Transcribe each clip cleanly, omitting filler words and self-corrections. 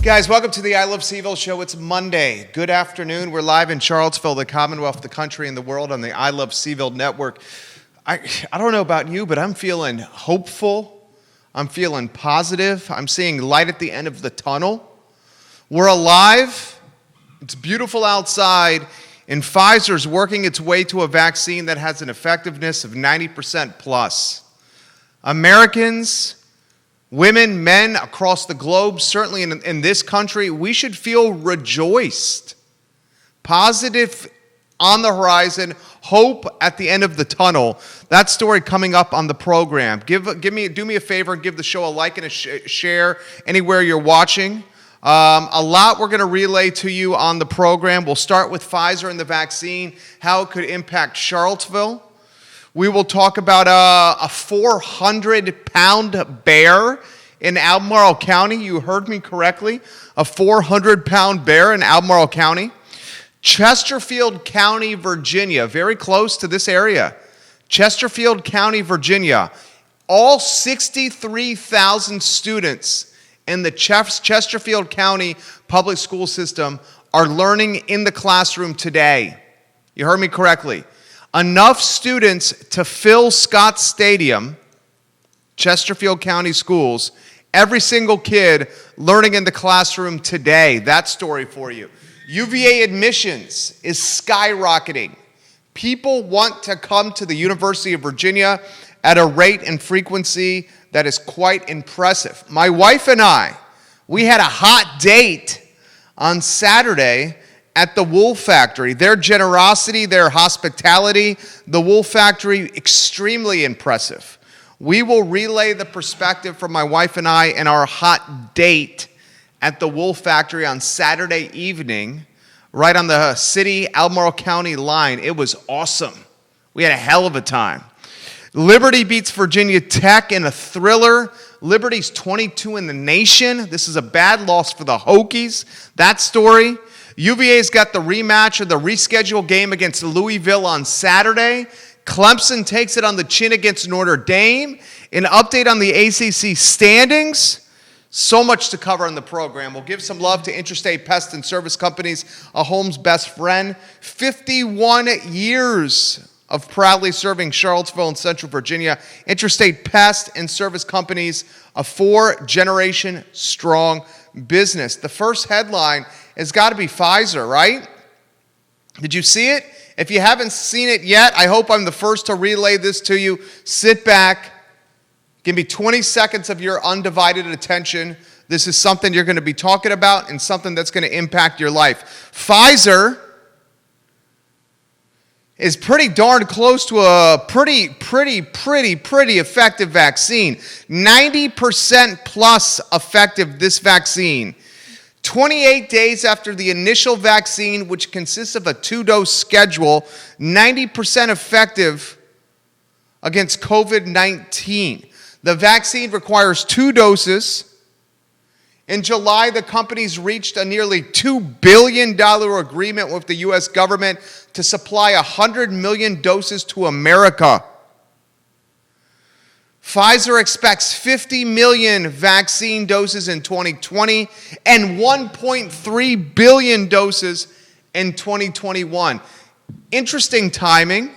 Guys, welcome to the I Love CVille show. It's Monday. Good afternoon. We're live in Charlottesville, the Commonwealth, the country, and the world on the I Love CVille network. I don't know about you, but I'm feeling hopeful. I'm feeling positive. I'm seeing light at the end of the tunnel. We're alive. It's beautiful outside, and Pfizer's working its way to a vaccine that has an effectiveness of 90% plus. Americans, women, men across the globe, certainly in this country, we should feel rejoiced. Positive on the horizon, hope at the end of the tunnel. That story coming up on the program. Do me a favor and give the show a like and a share anywhere you're watching. A lot we're going to relay to you on the program. We'll start with Pfizer and the vaccine, how it could impact Charlottesville. We will talk about a 400-pound bear in Albemarle County. You heard me correctly. A 400-pound bear in Albemarle County. Chesterfield County, Virginia, very close to this area. Chesterfield County, Virginia. All 63,000 students in the Chesterfield County public school system are learning in the classroom today. You heard me correctly. Enough students to fill Scott Stadium, Chesterfield County schools, every single kid learning in the classroom today. That story for you. UVA admissions is skyrocketing. People want to come to the University of Virginia at a rate and frequency that is quite impressive. My wife and I, we had a hot date on Saturday at the Wool Factory. Their generosity, their hospitality, the Wool Factory, extremely impressive. We will relay the perspective from my wife and I and our hot date at the Wool Factory on Saturday evening, right on the city Albemarle County line. It was awesome. We had a hell of a time. Liberty beats Virginia Tech in a thriller. Liberty's 22 in the nation. This is a bad loss for the Hokies. That story. UVA's got the rematch or the rescheduled game against Louisville on Saturday. Clemson takes it on the chin against Notre Dame. An update on the ACC standings. So much to cover on the program. We'll give some love to Interstate Pest and Service Companies, a home's best friend. 51 years of proudly serving Charlottesville and Central Virginia. Interstate Pest and Service Companies, a 4-generation strong business. The first headline has got to be Pfizer, right? Did you see it? If you haven't seen it yet, I hope I'm the first to relay this to you. Sit back. Give me 20 seconds of your undivided attention. This is something you're going to be talking about and something that's going to impact your life. Pfizer is pretty darn close to a pretty effective vaccine. 90% plus effective, this vaccine. 28 days after the initial vaccine, which consists of a 2-dose schedule, 90% effective against COVID-19. The vaccine requires 2 doses. In July, the companies reached a nearly $2 billion agreement with the U.S. government to supply 100 million doses to America. Pfizer expects 50 million vaccine doses in 2020 and 1.3 billion doses in 2021. Interesting timing.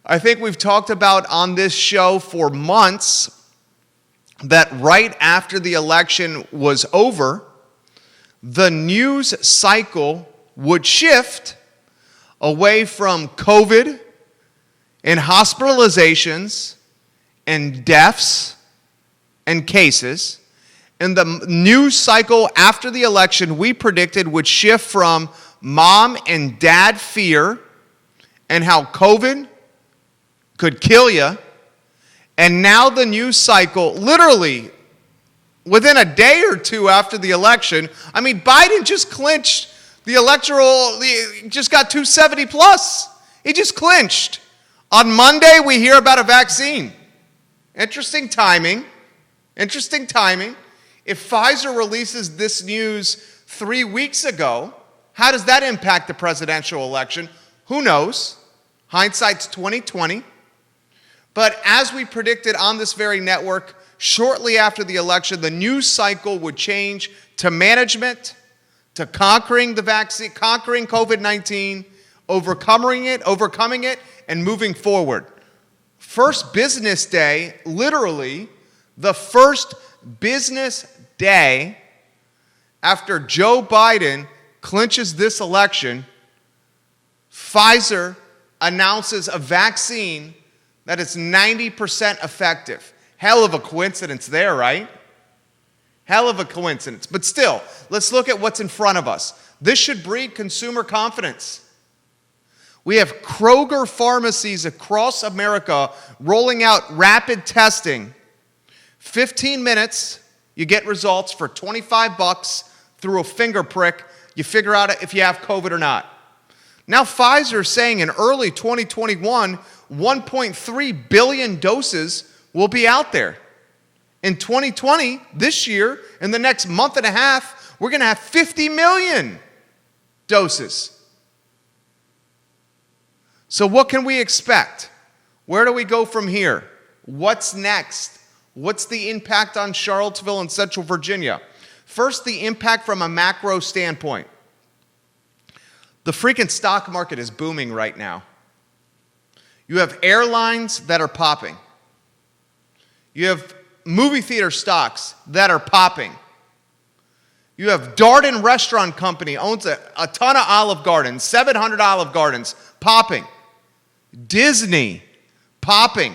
I think we've talked about on this show for months that right after the election was over, the news cycle would shift away from COVID and hospitalizations and deaths and cases. And the news cycle after the election, we predicted, would shift from mom and dad fear and how COVID could kill you. And now the news cycle, literally within a day or two after the election, I mean, Biden just clinched the electoral, he just got 270 plus. He just clinched. On Monday, we hear about a vaccine. Interesting timing. If Pfizer releases this news 3 weeks ago, how does that impact the presidential election? Who knows? Hindsight's 2020. But as we predicted on this very network, shortly after the election, the news cycle would change to management, to conquering the vaccine, conquering COVID-19, overcoming it, and moving forward. First business day, literally, the first business day after Joe Biden clinches this election, Pfizer announces a vaccine that is 90% effective. Hell of a coincidence there, right? Hell of a coincidence. But still, let's look at what's in front of us. This should breed consumer confidence. We have Kroger pharmacies across America rolling out rapid testing. 15 minutes, you get results for $25 through a finger prick. You figure out if you have COVID or not. Now Pfizer is saying in early 2021, 1.3 billion doses will be out there. In 2020, this year, in the next month and a half, we're going to have 50 million doses. So what can we expect? Where do we go from here? What's next? What's the impact on Charlottesville and Central Virginia? First, the impact from a macro standpoint. The freaking stock market is booming right now. You have airlines that are popping. You have movie theater stocks that are popping. You have Darden Restaurant Company owns a ton of Olive Gardens, 700 Olive Gardens, popping. Disney, popping.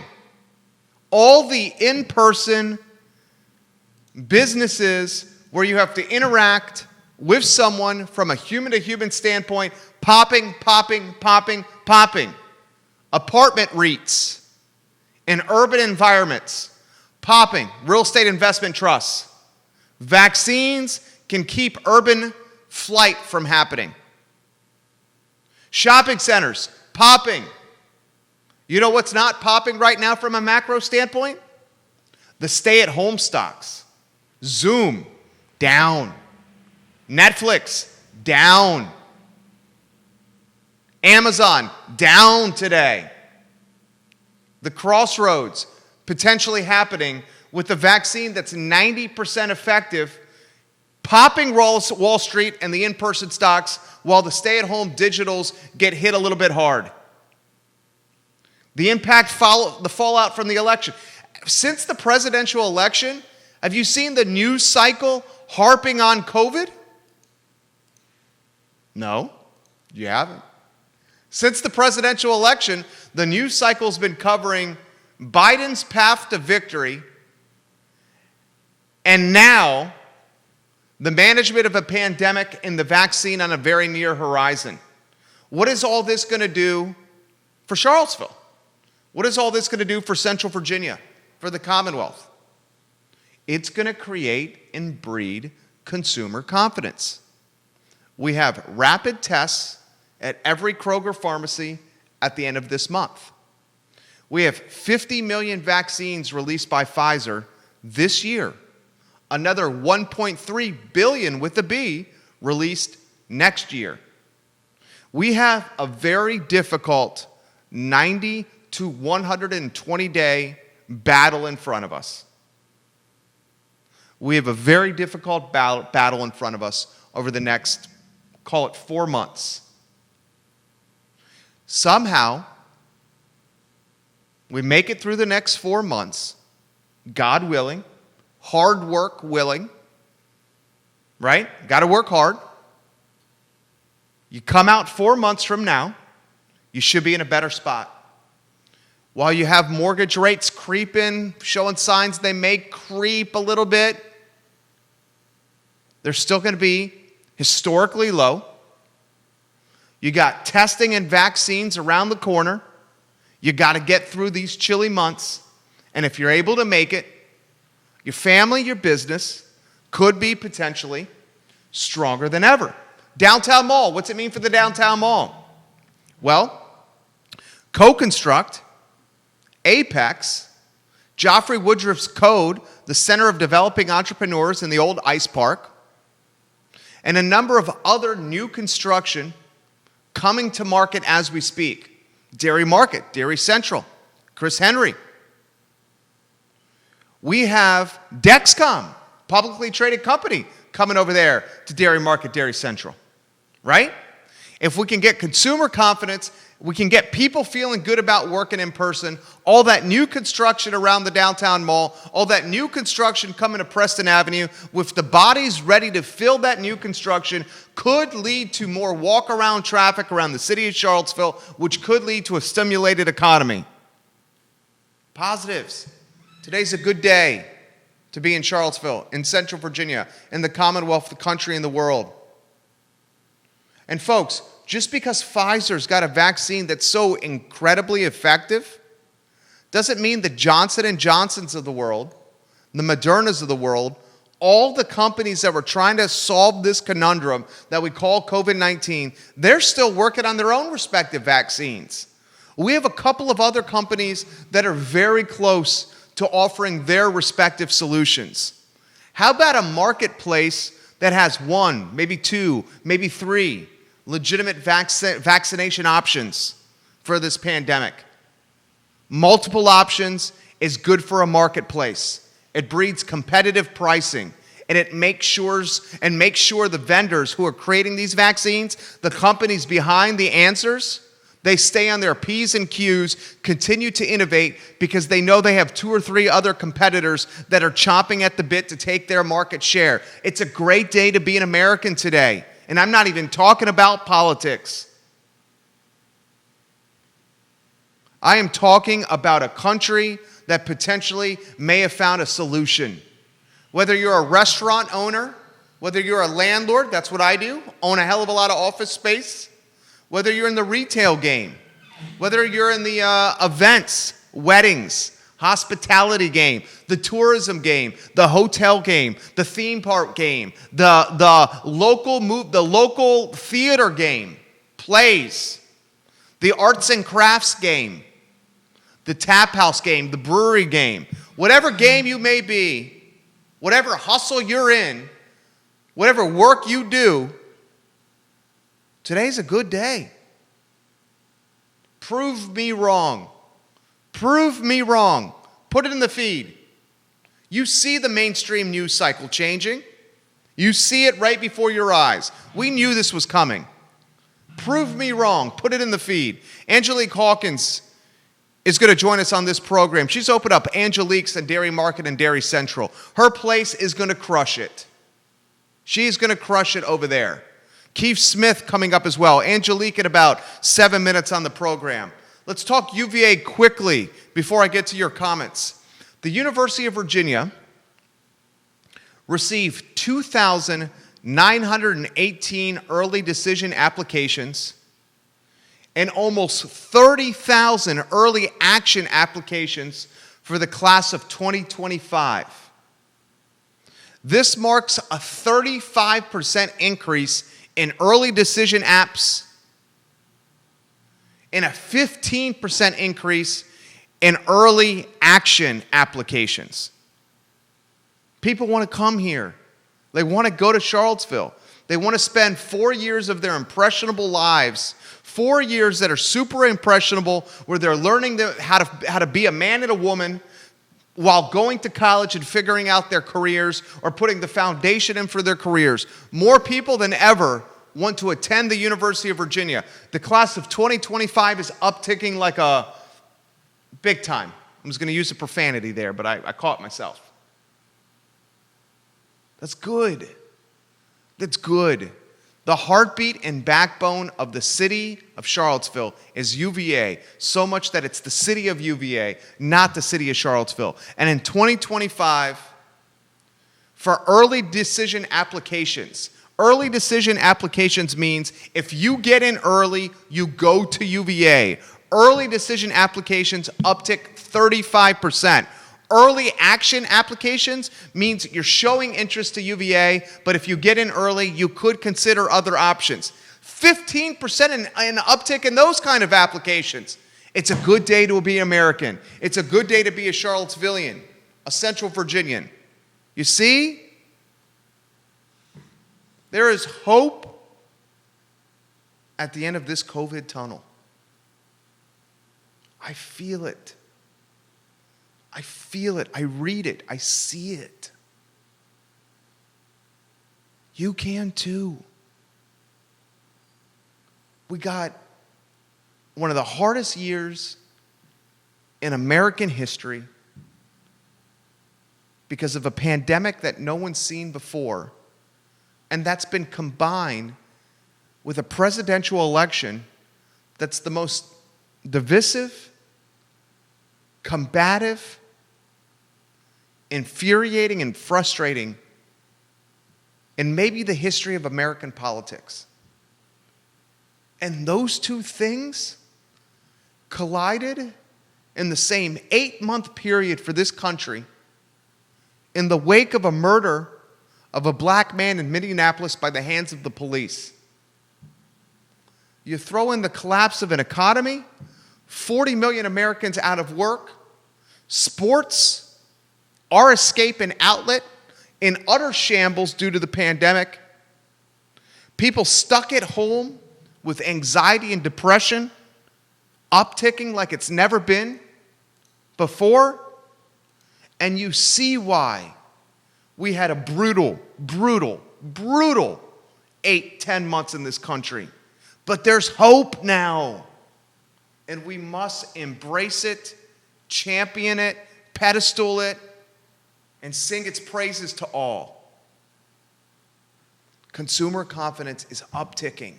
All the in-person businesses where you have to interact with someone from a human-to-human standpoint, popping, popping, popping, popping. Apartment REITs in urban environments, popping. Real estate investment trusts. Vaccines can keep urban flight from happening. Shopping centers, popping. You know what's not popping right now from a macro standpoint? The stay-at-home stocks. Zoom, down. Netflix, down. Amazon, down today. The crossroads potentially happening with the vaccine that's 90% effective, popping Wall Street and the in-person stocks while the stay-at-home digitals get hit a little bit hard. The impact, the fallout from the election. Since the presidential election, have you seen the news cycle harping on COVID? No, you haven't. Since the presidential election, the news cycle's been covering Biden's path to victory and now the management of a pandemic and the vaccine on a very near horizon. What is all this going to do for Charlottesville? What is all this going to do for Central Virginia, for the Commonwealth? It's going to create and breed consumer confidence. We have rapid tests at every Kroger pharmacy at the end of this month. We have 50 million vaccines released by Pfizer this year. Another 1.3 billion with a B released next year. We have a very difficult 90 to 120 day battle in front of us. We have a very difficult battle in front of us over the next, call it 4 months. Somehow, we make it through the next 4 months, God willing, hard work willing, right? Got to work hard. You come out 4 months from now, you should be in a better spot. While you have mortgage rates creeping, showing signs they may creep a little bit, they're still going to be historically low. You got testing and vaccines around the corner. You got to get through these chilly months. And if you're able to make it, your family, your business could be potentially stronger than ever. Downtown Mall, what's it mean for the downtown mall? Well, Co-Construct, Apex, Joffrey Woodruff's Code, the Center of Developing Entrepreneurs in the old Ice Park, and a number of other new construction coming to market as we speak. Dairy Market, Dairy Central, Chris Henry. We have Dexcom, publicly traded company, coming over there to Dairy Market, Dairy Central, right? If we can get consumer confidence, we can get people feeling good about working in person, all that new construction around the downtown mall, all that new construction coming to Preston Avenue, with the bodies ready to fill that new construction, could lead to more walk-around traffic around the city of Charlottesville, which could lead to a stimulated economy. Positives. Today's a good day to be in Charlottesville, in Central Virginia, in the Commonwealth, the country, and the world. And folks, just because Pfizer's got a vaccine that's so incredibly effective doesn't mean the Johnson & Johnsons of the world, the Modernas of the world, all the companies that were trying to solve this conundrum that we call COVID-19, they're still working on their own respective vaccines. We have a couple of other companies that are very close to offering their respective solutions. How about a marketplace that has one, maybe two, maybe three legitimate vaccination options for this pandemic? Multiple options is good for a marketplace. It breeds competitive pricing, and it makes sure the vendors who are creating these vaccines, the companies behind the answers, they stay on their P's and Q's, continue to innovate, because they know they have two or three other competitors that are chomping at the bit to take their market share. It's a great day to be an American today. And I'm not even talking about politics. I am talking about a country that potentially may have found a solution. Whether you're a restaurant owner, whether you're a landlord, that's what I do, own a hell of a lot of office space. Whether you're in the retail game, whether you're in the events, weddings, hospitality game, the tourism game, the hotel game, the theme park game, the local theater game, plays, the arts and crafts game, the tap house game, the brewery game, whatever game you may be, whatever hustle you're in, whatever work you do, today's a good day. Prove me wrong. Prove me wrong. Put it in the feed. You see the mainstream news cycle changing. You see it right before your eyes. We knew this was coming. Prove me wrong. Put it in the feed. Angelic Hawkins is going to join us on this program. She's opened up Angelique's and Dairy Market and Dairy Central. Her place is going to crush it. She's going to crush it over there. Keith Smith coming up as well. Angelique in about 7 minutes on the program. Let's talk UVA quickly before I get to your comments. The University of Virginia received 2,918 early decision applications and almost 30,000 early action applications for the class of 2025. This marks a 35% increase in early decision apps and a 15% increase in early action applications. People want to come here. They want to go to Charlottesville. They want to spend 4 years of their impressionable lives, 4 years that are super impressionable, where they're learning how to be a man and a woman while going to college and figuring out their careers or putting the foundation in for their careers. More people than ever want to attend the University of Virginia. The class of 2025 is upticking like a big time. I was going to use a profanity there, but I caught myself. That's good. That's good. The heartbeat and backbone of the city of Charlottesville is UVA, so much that it's the city of UVA, not the city of Charlottesville. And in 2025, for early decision applications means if you get in early, you go to UVA. Early decision applications uptick 35%. Early action applications means you're showing interest to UVA, but if you get in early, you could consider other options. 15% in uptick in those kind of applications. It's a good day to be American. It's a good day to be a Charlottesvillian, a Central Virginian. You see? There is hope at the end of this COVID tunnel. I feel it. I feel it. I read it. I see it. You can too. We got one of the hardest years in American history because of a pandemic that no one's seen before. And that's been combined with a presidential election that's the most divisive, combative, infuriating, and frustrating in maybe the history of American politics. And those two things collided in the same 8-month period for this country in the wake of a murder of a black man in Minneapolis by the hands of the police. You throw in the collapse of an economy, 40 million Americans out of work, sports, our escape and outlet in utter shambles due to the pandemic, people stuck at home with anxiety and depression upticking like it's never been before, and you see why we had a brutal 8-10 months in this country. But there's hope now, and we must embrace it, champion it, pedestal it, and sing its praises to all. Consumer confidence is upticking.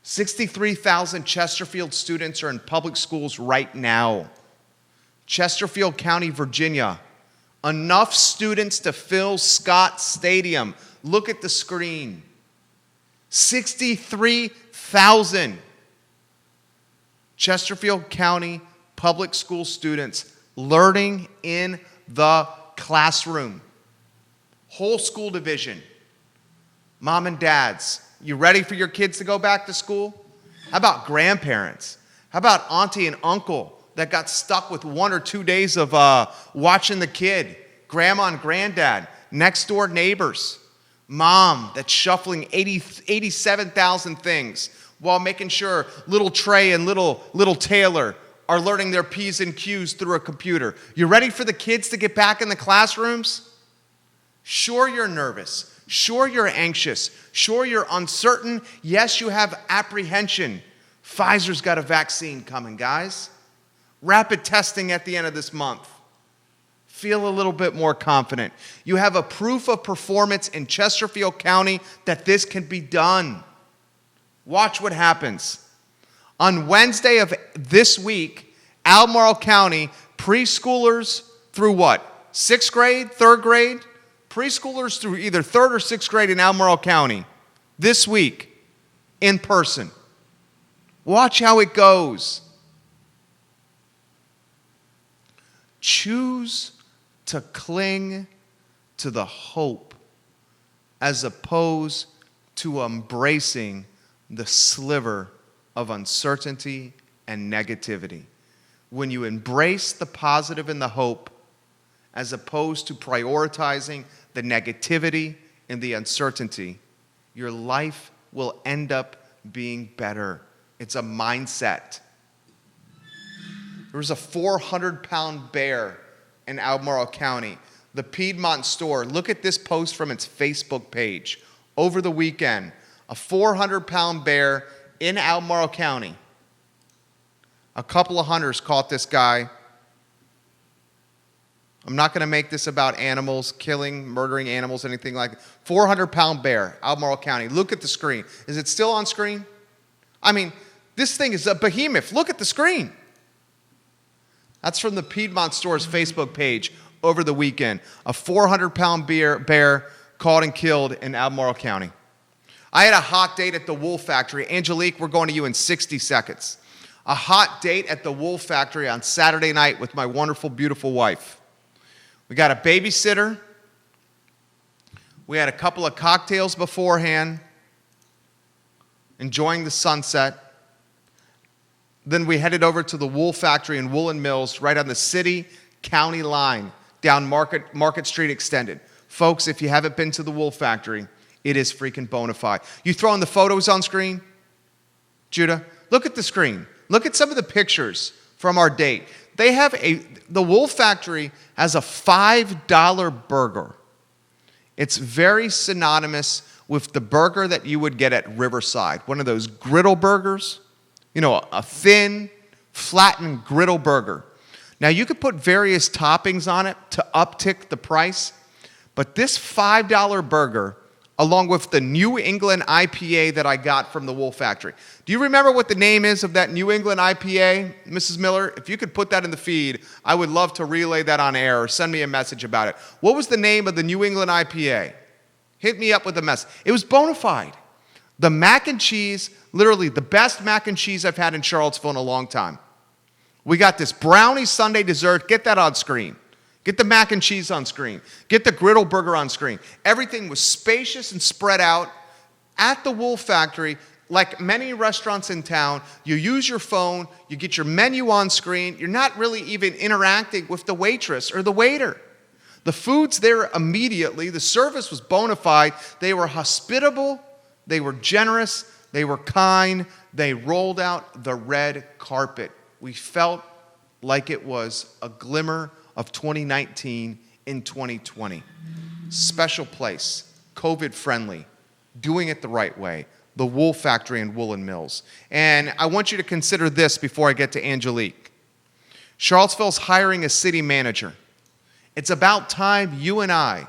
63,000 Chesterfield students are in public schools right now. Chesterfield County, Virginia. Enough students to fill Scott Stadium. Look at the screen. 63,000 Chesterfield County public school students learning in the classroom. Whole school division. Mom and dads, you ready for your kids to go back to school? How about grandparents? How about auntie and uncle that got stuck with 1 or 2 days of watching the kid? Grandma and granddad, next door neighbors. Mom that's shuffling 87,000 things while making sure little Trey and little Taylor are learning their P's and Q's through a computer. You ready for the kids to get back in the classrooms? Sure, you're nervous. Sure, you're anxious. Sure, you're uncertain. Yes, you have apprehension. Pfizer's got a vaccine coming, guys. Rapid testing at the end of this month. Feel a little bit more confident. You have a proof of performance in Chesterfield County that this can be done. Watch what happens. On Wednesday of this week, Albemarle County preschoolers through what? 6th grade, 3rd grade? Preschoolers through either 3rd or 6th grade in Albemarle County this week in person. Watch how it goes. Choose to cling to the hope as opposed to embracing the sliver of uncertainty and negativity. When you embrace the positive and the hope as opposed to prioritizing the negativity and the uncertainty, your life will end up being better. It's a mindset. There was a 400-pound bear in Albemarle County. The Piedmont store, look at this post from its Facebook page. Over the weekend, a 400-pound bear in Albemarle County. A couple of hunters caught this guy. I'm not going to make this about animals, killing, murdering animals, anything like that. 400-pound bear, Albemarle County. Look at the screen. Is it still on screen? I mean, this thing is a behemoth. Look at the screen. That's from the Piedmont store's Facebook page over the weekend. A 400-pound bear caught and killed in Albemarle County. I had a hot date at the wool factory. Angelique, we're going to you in 60 seconds. A hot date at the wool factory on Saturday night with my wonderful, beautiful wife. We got a babysitter. We had a couple of cocktails beforehand, enjoying the sunset. Then we headed over to the wool factory in Woolen Mills, right on the city-county line, down Market Street Extended. Folks, if you haven't been to the wool factory, it is freaking bona fide. You throwing the photos on screen? Judah, look at the screen. Look at some of the pictures from our date. They have the wool factory has a $5 burger. It's very synonymous with the burger that you would get at Riverside, one of those griddle burgers, a thin, flattened griddle burger. Now, you could put various toppings on it to uptick the price, but this $5 burger, along with the New England IPA that I got from the Wool Factory. Do you remember what the name is of that New England IPA, Mrs. Miller? If you could put that in the feed, I would love to relay that on air or send me a message about it. What was the name of the New England IPA? Hit me up with a message. It was bona fide. The mac and cheese, literally the best mac and cheese I've had in Charlottesville in a long time. We got this brownie sundae dessert. Get that on screen. Get the mac and cheese on screen. Get the griddle burger on screen. Everything was spacious and spread out. At the Wool Factory, like many restaurants in town, you use your phone, you get your menu on screen. You're not really even interacting with the waitress or the waiter. The food's there immediately. The service was bona fide. They were hospitable. They were generous. They were kind. They rolled out the red carpet. We felt like it was a glimmer of 2019 in 2020. Special place, COVID friendly, doing it the right way. The Wool Factory in Woolen Mills. And I want you to consider this before I get to Angelique. Charlottesville's hiring a city manager. It's about time you and I,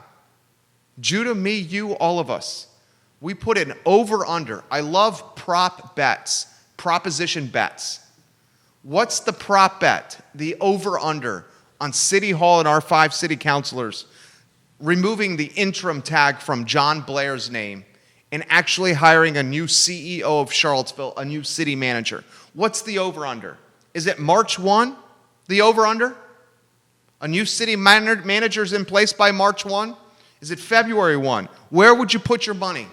Judah, me, you, all of us, we put an over-under. I love prop bets, proposition bets. What's the prop bet, the over-under on City Hall and our 5 city councilors removing the interim tag from John Blair's name and actually hiring a new CEO of Charlottesville, a new city manager? What's the over-under? Is it March 1, the over-under? A new city manager's in place by March 1? Is it February 1? Where would you put your money?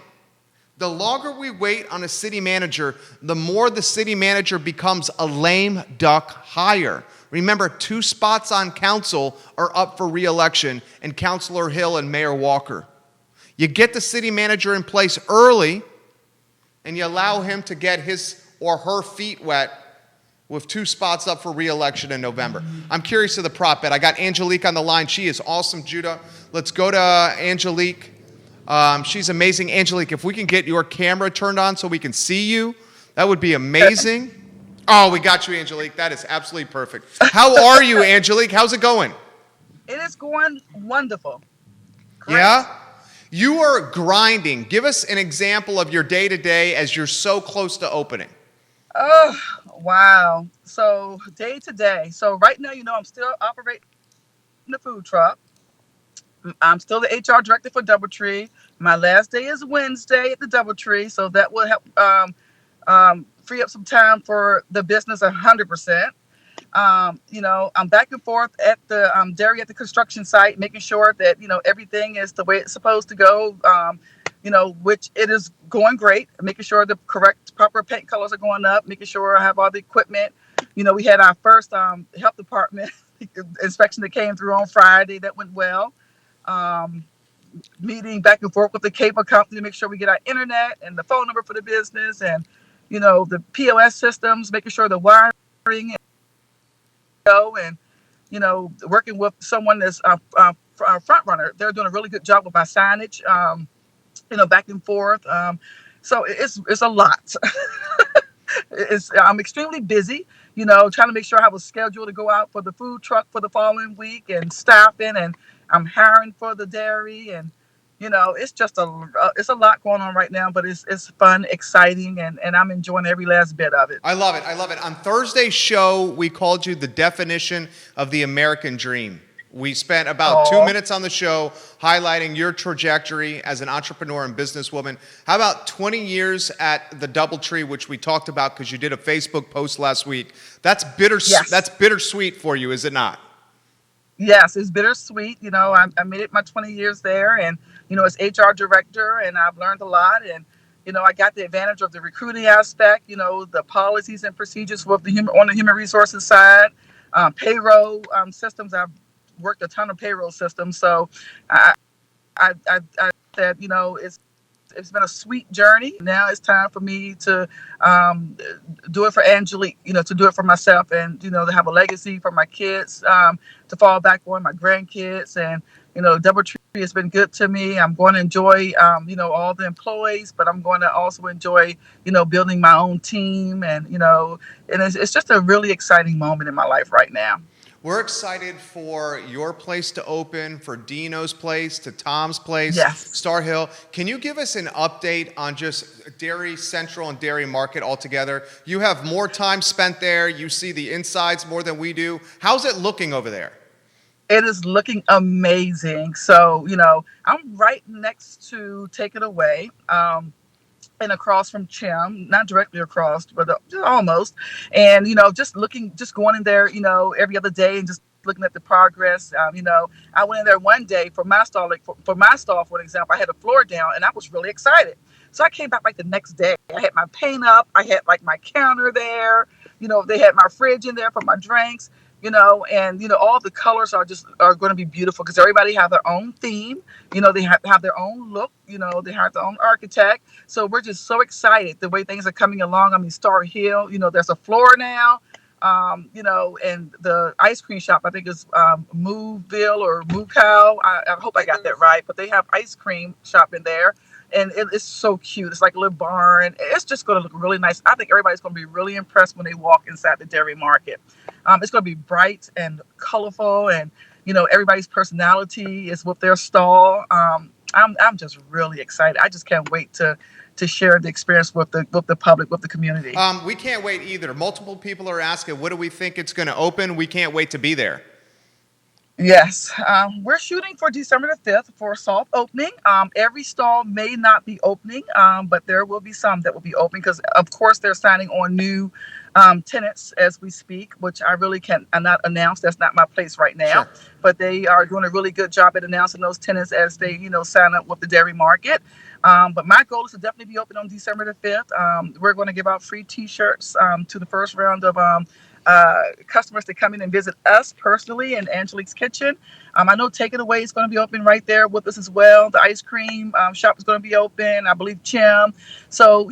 The longer we wait on a city manager, the more the city manager becomes a lame duck hire. Remember, 2 spots on council are up for re-election, and Councilor Hill and Mayor Walker. You get the city manager in place early, and you allow him to get his or her feet wet with 2 spots up for re-election in November. I'm curious to the prop bet. I got Angelique on the line. She is awesome, Judah. Let's go to Angelique. She's amazing. Angelique, if we can get your camera turned on so we can see you, that would be amazing. Oh, we got you, Angelique. That is absolutely perfect. How are you, Angelique? How's it going? It is going wonderful. Great. Yeah? You are grinding. Give us an example of your day-to-day as you're so close to opening. Oh, wow. So day to day. So right now, I'm still operating the food truck. I'm still the HR director for Doubletree. My last day is Wednesday at the Doubletree, so that will help free up some time for the business 100%. I'm back and forth at the dairy at the construction site, making sure that everything is the way it's supposed to go. Which it is going great. Making sure the correct proper paint colors are going up. Making sure I have all the equipment. We had our first health department inspection that came through on Friday. That went well. Meeting back and forth with the cable company to make sure we get our internet and the phone number for the business, and the POS systems, making sure the wiring and working with someone that's our front runner. They're doing a really good job with our signage, back and forth. So it's a lot. I'm extremely busy, trying to make sure I have a schedule to go out for the food truck for the following week and staffing, and I'm hiring for the dairy, and it's just it's a lot going on right now, but it's fun, exciting, and I'm enjoying every last bit of it. I love it. I love it. On Thursday's show, we called you the definition of the American dream. We spent about 2 minutes on the show highlighting your trajectory as an entrepreneur and businesswoman. How about 20 years at the Doubletree, which we talked about because you did a Facebook post last week. That's Yes. That's bittersweet for you, is it not? Yes, it's bittersweet. I made it my 20 years there, and as HR director, and I've learned a lot, and I got the advantage of the recruiting aspect, the policies and procedures with on the human resources side, payroll systems. I've worked a ton of payroll systems, so I said, it's been a sweet journey. Now it's time for me to do it for Angelique, to do it for myself, and to have a legacy for my kids, to fall back on my grandkids, and DoubleTree has been good to me. I'm going to enjoy, all the employees, but I'm going to also enjoy, building my own team, and it's just a really exciting moment in my life right now. We're excited for your place to open, for Dino's place, to Tom's place, Yes. Star Hill. Can you give us an update on just Dairy Central and Dairy Market altogether? You have more time spent there. You see the insides more than we do. How's it looking over there? It is looking amazing. So, I'm right next to Take It Away. And across from Chim, not directly across, but just almost. And just going in there, every other day and just looking at the progress. I went in there one day for my stall, like for my stall, for example. I had a floor down, and I was really excited. So I came back like the next day. I had my paint up. I had like my counter there. They had my fridge in there for my drinks. And all the colors are going to be beautiful because everybody have their own theme. They have their own look. They have their own architect. So we're just so excited the way things are coming along. I mean, Star Hill, there's a floor now. And the ice cream shop, I think is Moveville or Moo-Cow. I hope I got that right. But they have ice cream shop in there. And it's so cute. It's like a little barn. It's just going to look really nice. I think everybody's going to be really impressed when they walk inside the dairy market. It's going to be bright and colorful, and everybody's personality is with their stall. I'm just really excited. I just can't wait to share the experience with the public, with the community. We can't wait either. Multiple people are asking, what do we think it's going to open? We can't wait to be there. Yes, we're shooting for December the 5th for a soft opening. Every stall may not be opening, but there will be some that will be open because, of course, they're signing on new tenants as we speak, which I really cannot announce. That's not my place right now. Sure. But they are doing a really good job at announcing those tenants as they, sign up with the dairy market. But my goal is to definitely be open on December the 5th. We're going to give out free T-shirts to the first round of customers to come in and visit us personally in Angelique's Kitchen. I know Take It Away is going to be open right there with us as well. The ice cream shop is going to be open. I believe Chim. So,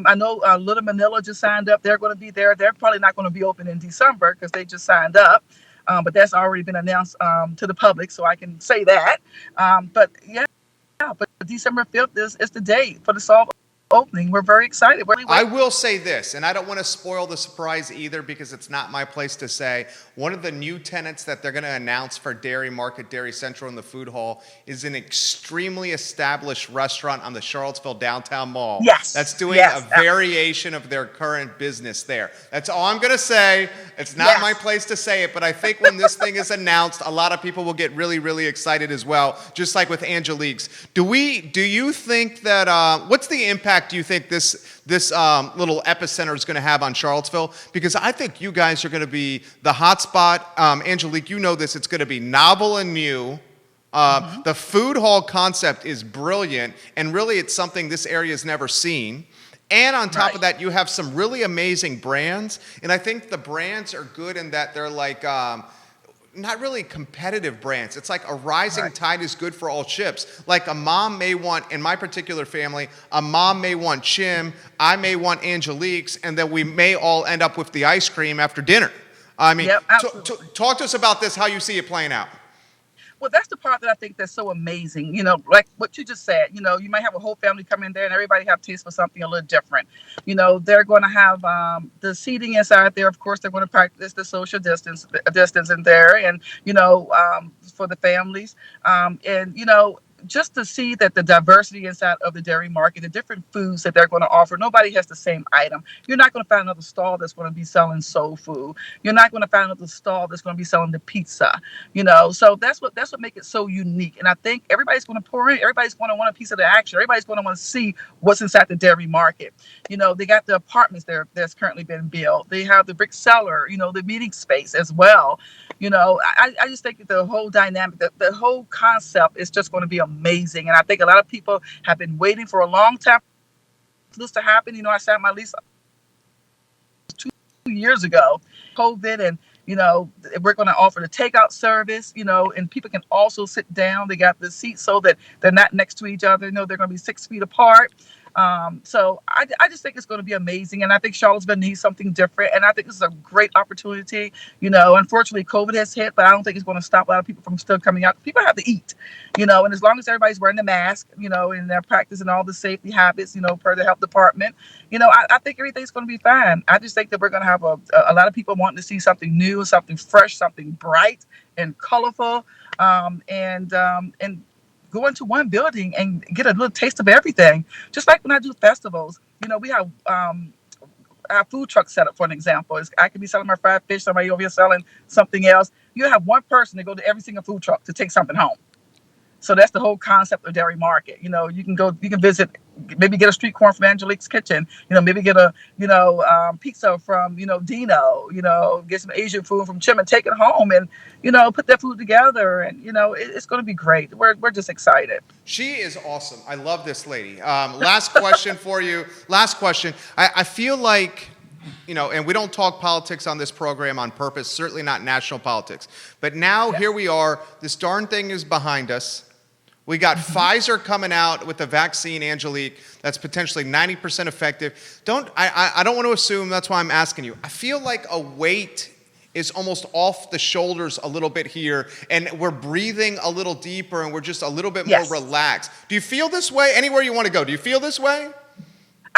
I know Little Manila just signed up. They're going to be there. They're probably not going to be open in December because they just signed up. But that's already been announced to the public, so I can say that. But yeah, but December 5th is the date for the soft opening. We're very excited. I will say this, and I don't want to spoil the surprise either because it's not my place to say. One of the new tenants that they're going to announce for Dairy Market, Dairy Central, and the Food Hall is an extremely established restaurant on the Charlottesville Downtown Mall. Yes. That's doing a variation of their current business there. That's all I'm going to say. It's not my place to say it, but I think when this thing is announced, a lot of people will get really, really excited as well, just like with Angelique's. Do you think that, what's the impact do you think this little epicenter is going to have on Charlottesville? Because I think you guys are going to be the hotspot. Angelique, you know this. It's going to be novel and new. The food hall concept is brilliant, and really it's something this area has never seen. And on top of that, you have some really amazing brands. And I think the brands are good in that they're like not really competitive brands. It's like a rising tide is good for all ships. Like a mom may want, in my particular family, a mom may want Chim, I may want Angelique's, and then we may all end up with the ice cream after dinner. I mean, talk to us about this, how you see it playing out. Well, that's the part that I think that's so amazing. Like what you just said, you might have a whole family come in there and everybody have taste for something a little different. They're going to have the seating inside there. Of course, they're going to practice the social distance in there, and for the families, just to see that the diversity inside of the dairy market, the different foods that they're going to offer. Nobody has the same item. You're not going to find another stall that's going to be selling soul food. You're not going to find another stall that's going to be selling the pizza. So that's what makes it so unique. And I think everybody's going to pour in. Everybody's going to want a piece of the action. Everybody's going to want to see what's inside the dairy market. They got the apartments there that's currently been built. They have the brick cellar. The meeting space as well. I just think that the whole dynamic, the whole concept is just going to be amazing. And I think a lot of people have been waiting for a long time for this to happen. I signed my lease 2 years ago, COVID, and we're going to offer the takeout service, and people can also sit down. They got the seats so that they're not next to each other. They're going to be 6 feet apart. So I just think it's going to be amazing. And I think Charlottesville needs something different. And I think this is a great opportunity. Unfortunately, COVID has hit, but I don't think it's going to stop a lot of people from still coming out. People have to eat, and as long as everybody's wearing the mask, and they're practicing all the safety habits, per the health department, I think everything's going to be fine. I just think that we're going to have a lot of people wanting to see something new, something fresh, something bright and colorful, and go into one building and get a little taste of everything. Just like when I do festivals, we have our food truck set up, for an example. I could be selling my fried fish, somebody over here selling something else. You have one person to go to every single food truck to take something home. So that's the whole concept of dairy market. You can visit, maybe get a street corn from Angelique's Kitchen. Maybe get a, pizza from, Dino. Get some Asian food from Chim and take it home, and put that food together, and it's going to be great. We're just excited. She is awesome. I love this lady. Last question for you. Last question. I feel like, and we don't talk politics on this program on purpose, certainly not national politics. But now Here we are. This darn thing is behind us. We got Pfizer coming out with a vaccine, Angelique, that's potentially 90% effective. I don't want to assume, that's why I'm asking you. I feel like a weight is almost off the shoulders a little bit here, and we're breathing a little deeper, and we're just a little bit more relaxed. Do you feel this way? Anywhere you want to go, do you feel this way?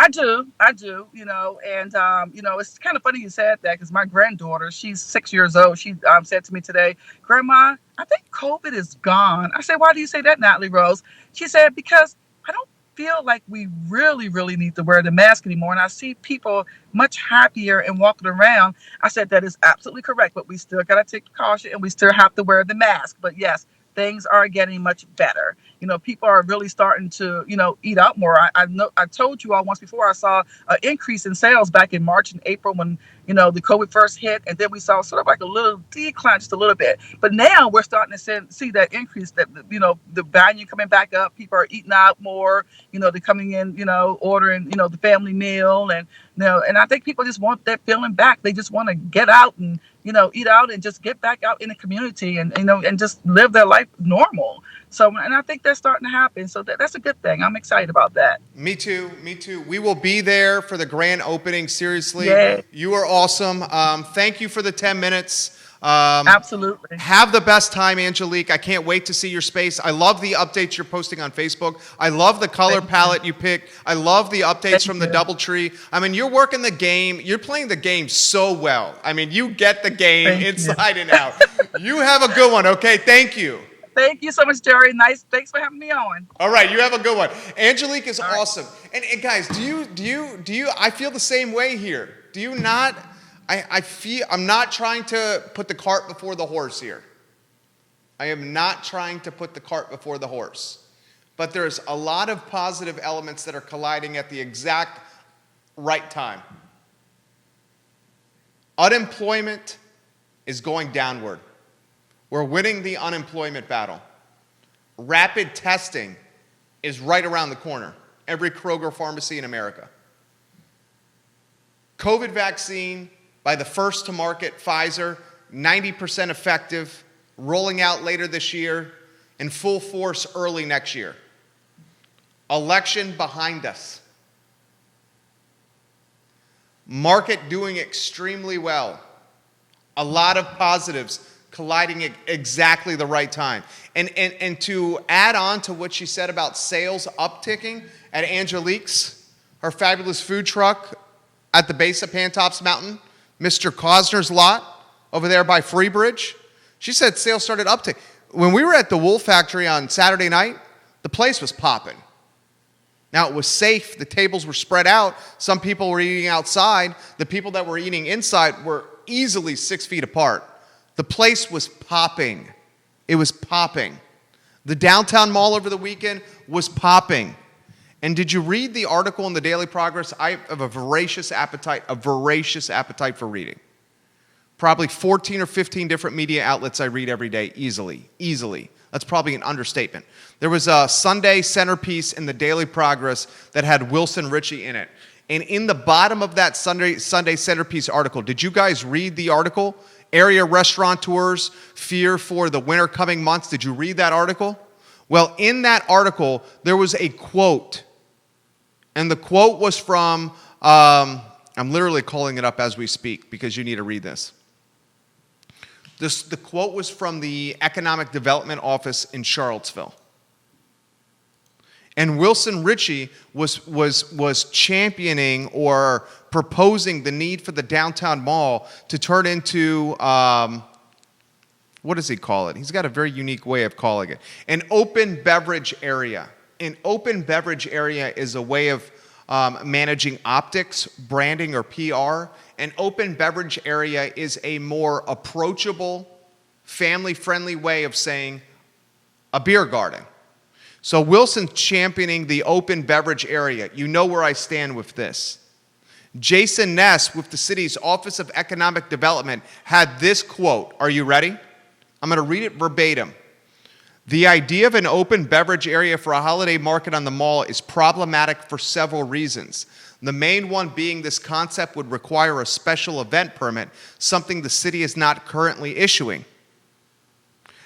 I do, and it's kind of funny you said that, because my granddaughter, she's 6 years old. She said to me today, "Grandma, I think COVID is gone." I said, "Why do you say that, Natalie Rose?" She said, "Because I don't feel like we really, really need to wear the mask anymore, and I see people much happier and walking around." I said, "That is absolutely correct, but we still got to take caution, and we still have to wear the mask." But yes, things are getting much better. People are really starting to, eat out more. I told you all once before, I saw an increase in sales back in March and April when, the COVID first hit. And then we saw sort of like a little decline, just a little bit. But now we're starting to see that increase, that, the value coming back up. People are eating out more, they're coming in, ordering, the family meal. And, and I think people just want that feeling back. They just want to get out and, eat out and just get back out in the community and, and just live their life normal. So, and I think that's starting to happen. So that's a good thing. I'm excited about that. Me too. We will be there for the grand opening. Seriously, You are awesome. Thank you for the 10 minutes. Absolutely. Have the best time, Angelique. I can't wait to see your space. I love the updates you're posting on Facebook. I love the color palette you picked. I love the updates from the DoubleTree. I mean, you're working the game. You're playing the game so well. I mean, you get the game inside and out. You have a good one, okay? Thank you. Thank you so much, Jerry. Nice. Thanks for having me on. All right, you have a good one. Angelique is awesome. And guys, do you? I feel the same way here. Do you not? I'm not trying to put the cart before the horse here. I am not trying to put the cart before the horse. But there's a lot of positive elements that are colliding at the exact right time. Unemployment is going downward. We're winning the unemployment battle. Rapid testing is right around the corner. Every Kroger pharmacy in America. COVID vaccine, by the first to market, Pfizer, 90% effective, rolling out later this year, in full force early next year. Election behind us. Market doing extremely well. A lot of positives colliding at exactly the right time. And to add on to what she said about sales upticking at Angelique's, her fabulous food truck at the base of Pantops Mountain, Mr. Cosner's lot over there by Freebridge, she said sales started uptick. When we were at the Wool Factory on Saturday night, the place was popping. Now, it was safe. The tables were spread out. Some people were eating outside. The people that were eating inside were easily 6 feet apart. The place was popping. It was popping. The downtown mall over the weekend was popping. And did you read the article in the Daily Progress? I have a voracious appetite for reading. Probably 14 or 15 different media outlets I read every day, easily. That's probably an understatement. There was a Sunday centerpiece in the Daily Progress that had Wilson Ritchie in it. And in the bottom of that Sunday centerpiece article, did you guys read the article? Area restaurateurs fear for the winter coming months. Did you read that article? Well, in that article, there was a quote. And the quote was from, I'm literally calling it up as we speak because you need to read this. The quote was from the Economic Development Office in Charlottesville. And Wilson Ritchie was championing or proposing the need for the downtown mall to turn into, what does he call it? He's got a very unique way of calling it. An open beverage area. An open beverage area is a way of managing optics, branding, or PR. An open beverage area is a more approachable, family-friendly way of saying a beer garden. So Wilson's championing the open beverage area. You know where I stand with this. Jason Ness with the city's Office of Economic Development had this quote. Are you ready? I'm going to read it verbatim. The idea of an open beverage area for a holiday market on the mall is problematic for several reasons. The main one being this concept would require a special event permit, something the city is not currently issuing.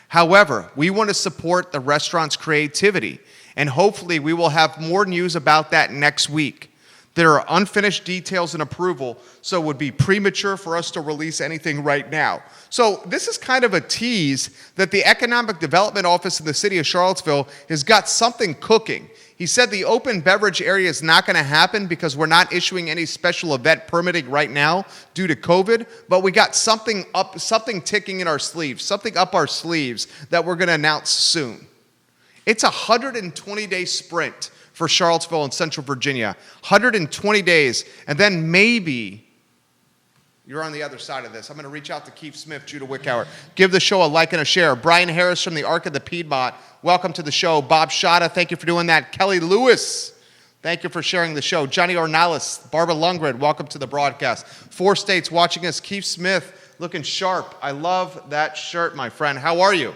However, we want to support the restaurant's creativity, and hopefully we will have more news about that next week. There are unfinished details and approval, so it would be premature for us to release anything right now. So this is kind of a tease that the Economic Development Office in the city of Charlottesville has got something cooking. He said the open beverage area is not going to happen because we're not issuing any special event permitting right now due to COVID, but we got something ticking in our sleeves, something up our sleeves that we're going to announce soon. It's a 120-day sprint for Charlottesville and Central Virginia. 120 days, and then maybe you're on the other side of this. I'm going to reach out to Keith Smith, Judah Wickower. Give the show a like and a share. Brian Harris from the Arc of the Piedmont, welcome to the show. Bob Shada, thank you for doing that. Kelly Lewis, thank you for sharing the show. Johnny Ornalis, Barbara Lundgren, welcome to the broadcast. 4 states watching us. Keith Smith, looking sharp. I love that shirt, my friend. How are you?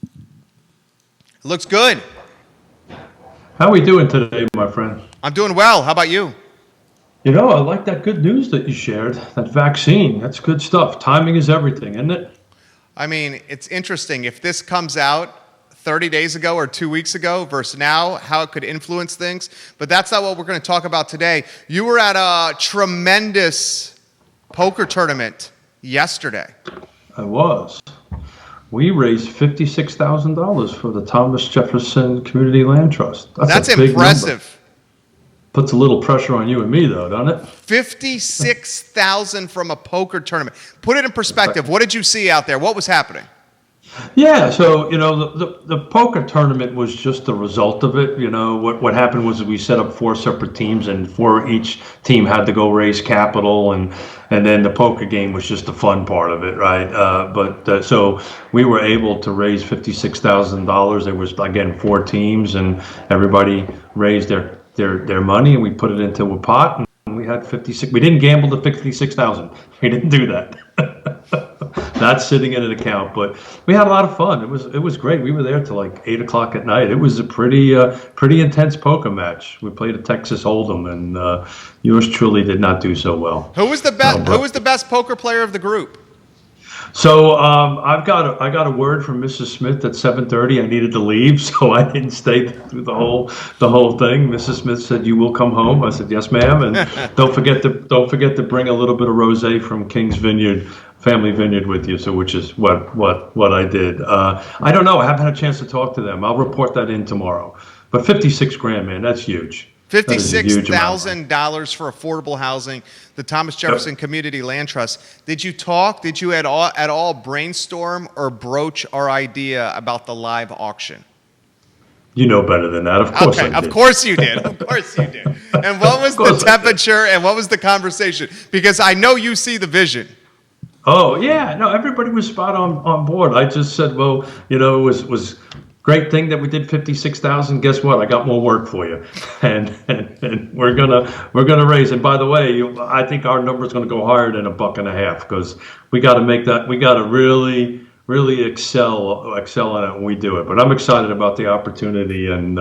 It looks good. How are we doing today, my friend? I'm doing well. How about you? You know, I like that good news that you shared, that vaccine. That's good stuff. Timing is everything, isn't it? I mean, it's interesting. If this comes out 30 days ago or 2 weeks ago versus now, how it could influence things. But that's not what we're going to talk about today. You were at a tremendous poker tournament yesterday. I was. We raised $56,000 for the Thomas Jefferson Community Land Trust. That's a big impressive. Number. Puts a little pressure on you and me, though, doesn't it? $56,000 from a poker tournament. Put it in perspective. What did you see out there? What was happening? Yeah, so, you know, the poker tournament was just the result of it. You know, what happened was we set up 4 separate teams, and each team had to go raise capital, and then the poker game was just the fun part of it, right? So we were able to raise $56,000. There was, again, 4 teams, and everybody raised their money, and we put it into a pot, and we had 56. We didn't gamble the 56,000. We didn't do that. That's sitting in an account, but we had a lot of fun. It was great. We were there till like 8 o'clock at night. It was a pretty intense poker match. We played a Texas Hold'em, and yours truly did not do so well. Who was the best? Who was the best poker player of the group? So I got a word from Mrs. Smith at 7:30. I needed to leave, so I didn't stay through the whole thing. Mrs. Smith said, "You will come home." I said, "Yes, ma'am." And don't forget to bring a little bit of rosé from King's Vineyard, Family Vineyard, with you. So which is what I did. I don't know. I haven't had a chance to talk to them. I'll report that in tomorrow. But 56 grand, man, that's huge. $56,000 for affordable housing, the Thomas Jefferson Community Land Trust. Did you at all brainstorm or broach our idea about the live auction? You know better than that. Of course I did. Of course you did. Of course you did. And what was the temperature and what was the conversation? Because I know you see the vision. Oh, yeah. No, everybody was spot on board. I just said, well, you know, it was great thing that we did 56,000. Guess what? I got more work for you, and we're gonna raise. And by the way, I think our number is gonna go higher than $1.50 because we got to make that. We got to really excel on it when we do it. But I'm excited about the opportunity and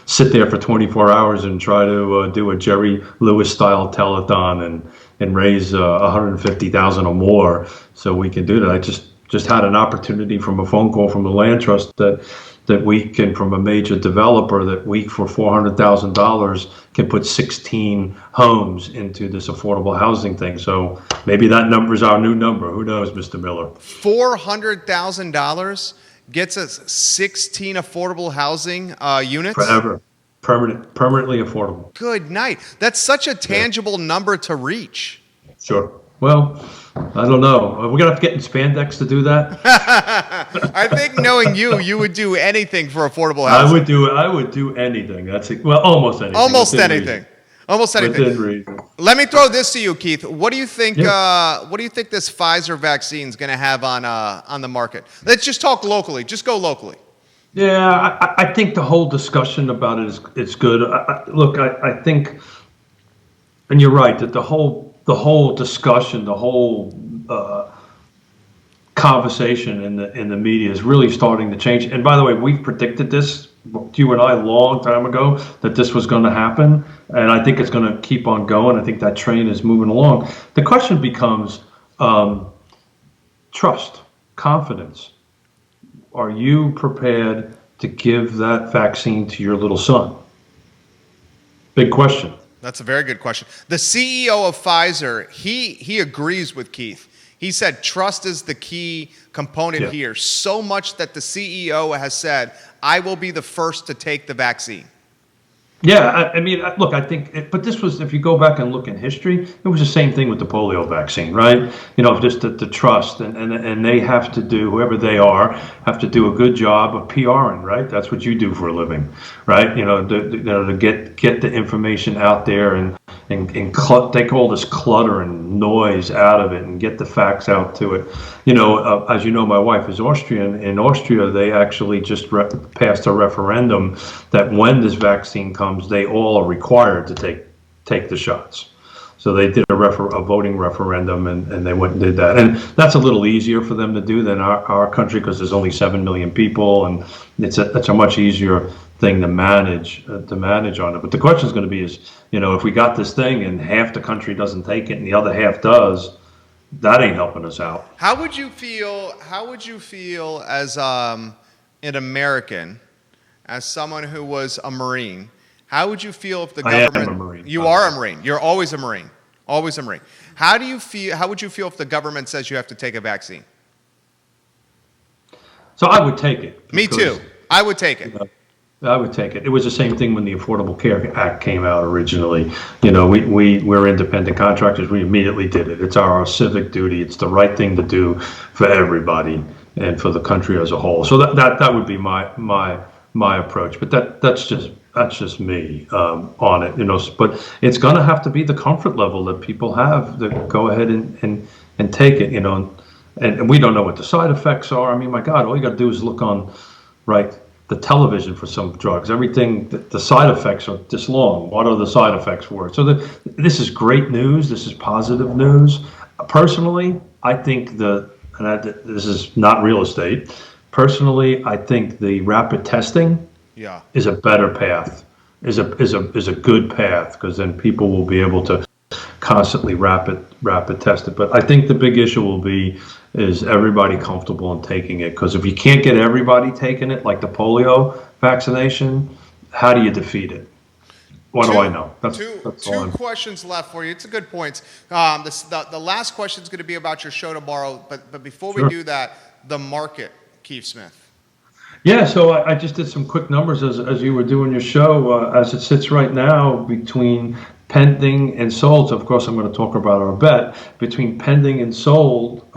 sit there for 24 hours and try to do a Jerry Lewis style telethon and raise 150,000 or more so we can do that. I just had an opportunity from a phone call from the land trust that that we can, from a major developer, that we, for $400,000, can put 16 homes into this affordable housing thing. So maybe that number is our new number. Who knows, Mr. Miller? $400,000 gets us 16 affordable housing units? Forever. Permanently affordable. Good night. That's such a Yeah. tangible number to reach. Sure. Well, I don't know. We're going to have to get in spandex to do that. I think knowing you would do anything for affordable housing. I would do anything. That's it. Well, almost anything. Almost within anything. reason. Almost anything. Within reason. Let me throw this to you, Keith. What do you think? Yeah. What do you think this Pfizer vaccine is going to have on the market? Let's just talk locally. Just go locally. Yeah, I think the whole discussion about it is good. Look, I think, and you're right, that the whole discussion, the whole conversation in the media is really starting to change. And by the way, we've predicted this, you and I, a long time ago, that this was going to happen, and I think it's going to keep on going. I think that train is moving along. The question becomes trust, confidence. Are you prepared to give that vaccine to your little son? Big question. That's a very good question. The CEO of Pfizer, he agrees with Keith. He said trust is the key component here, so much that the CEO has said, I will be the first to take the vaccine. Yeah, I mean, look, I think, but this was, if you go back and look in history, it was the same thing with the polio vaccine, right? You know, just the trust, and they have to do, whoever they are, have to do a good job of PRing, right? That's what you do for a living, right? You know, to get the information out there and take all this clutter and noise out of it and get the facts out to it. You know, as you know, my wife is Austrian. In Austria, they actually just passed a referendum that when this vaccine comes, they all are required to take the shots. So they did a voting referendum, and they went and did that. And that's a little easier for them to do than our country, because there's only 7 million people, and it's a much easier thing to manage on it. But the question is going to be is, you know, if we got this thing and half the country doesn't take it and the other half does, that ain't helping us out. How would you feel as an American, as someone who was a Marine? How would you feel if the government? I am a Marine. You are a Marine. You're always a Marine. Always a Marine. How would you feel if the government says you have to take a vaccine? So I would take it. Me too. I would take it. I would take it. It was the same thing when the Affordable Care Act came out originally. You know, we're independent contractors. We immediately did it. It's our civic duty. It's the right thing to do for everybody and for the country as a whole. So that would be my approach. But that's just me on it. You know, but it's going to have to be the comfort level that people have to go ahead and take it. You know, and we don't know what the side effects are. I mean, my God, all you got to do is look on the television for some drugs. Everything, the side effects are this long. What are the side effects for it? So this is great news. This is positive news. Personally, I think this is not real estate. Personally, I think the rapid testing is a better path, is a good path, because then people will be able to constantly rapid test it. But I think the big issue will be, is everybody comfortable in taking it? Because if you can't get everybody taking it, like the polio vaccination, how do you defeat it? What do I know? That's two questions left for you. It's a good point. The last question is going to be about your show tomorrow. But before we do that, the market, Keith Smith. Yeah, so I just did some quick numbers as you were doing your show. As it sits right now, between pending and sold, so of course I'm going to talk about our bet, between pending and sold,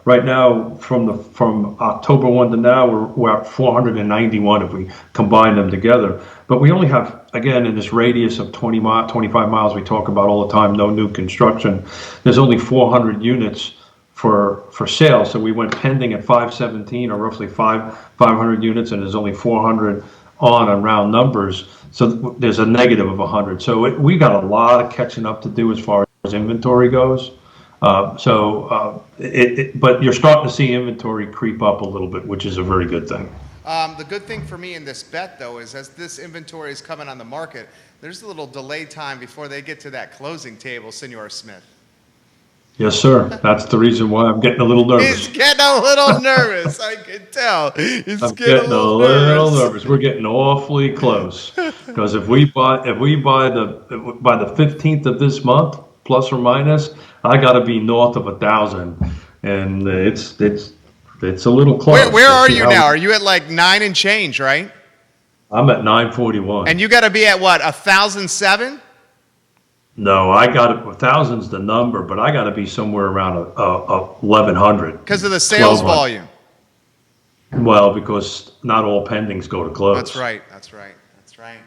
right now from October 1 to now, we're at 491 if we combine them together. But we only have, again, in this radius of 25 miles we talk about all the time, no new construction, there's only 400 units for sale. So we went pending at 517, or roughly 500 units, and there's only 400 on round numbers. So there's a negative of 100. So we got a lot of catching up to do as far as inventory goes. But you're starting to see inventory creep up a little bit, which is a very good thing. The good thing for me in this bet, though, is as this inventory is coming on the market, there's a little delay time before they get to that closing table, Senor Smith. Yes, sir. That's the reason why I'm getting a little He's nervous. getting a little nervous. I can tell. He's I'm getting a getting a little little nervous. nervous. We're getting awfully close because if we buy the by the 15th of this month, plus or minus, I got to be north of 1,000, and it's a little Where close. We'll are see you how now? Are you at like 9 and change, right? I'm at 941. And you got to be at what, 1,007? No, I got it. 1,000's the number, but I got to be somewhere around 1,100, Because of the sales 1,200. volume. Well, because not all pendings go to close. That's right. That's right. That's right.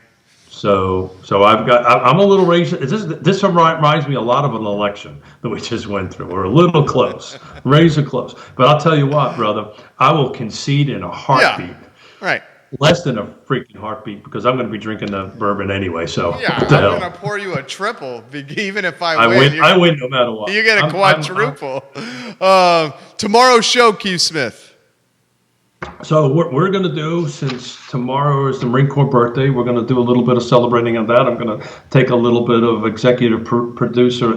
So I'm a little raised. This reminds me a lot of an election that we just went through. We're a little close, razor close. But I'll tell you what, brother, I will concede in a Yeah. heartbeat, Right. less than a freaking heartbeat, because I'm going to be drinking the bourbon anyway. So Yeah, what the I'm hell? going to pour you a triple, even if I I win. win. I win no matter what. You get a I'm- quadruple. Tomorrow's show, Keith Smith. So what we're going to do, since tomorrow is the Marine Corps birthday, we're going to do a little bit of celebrating on that. I'm going to take a little bit of executive producer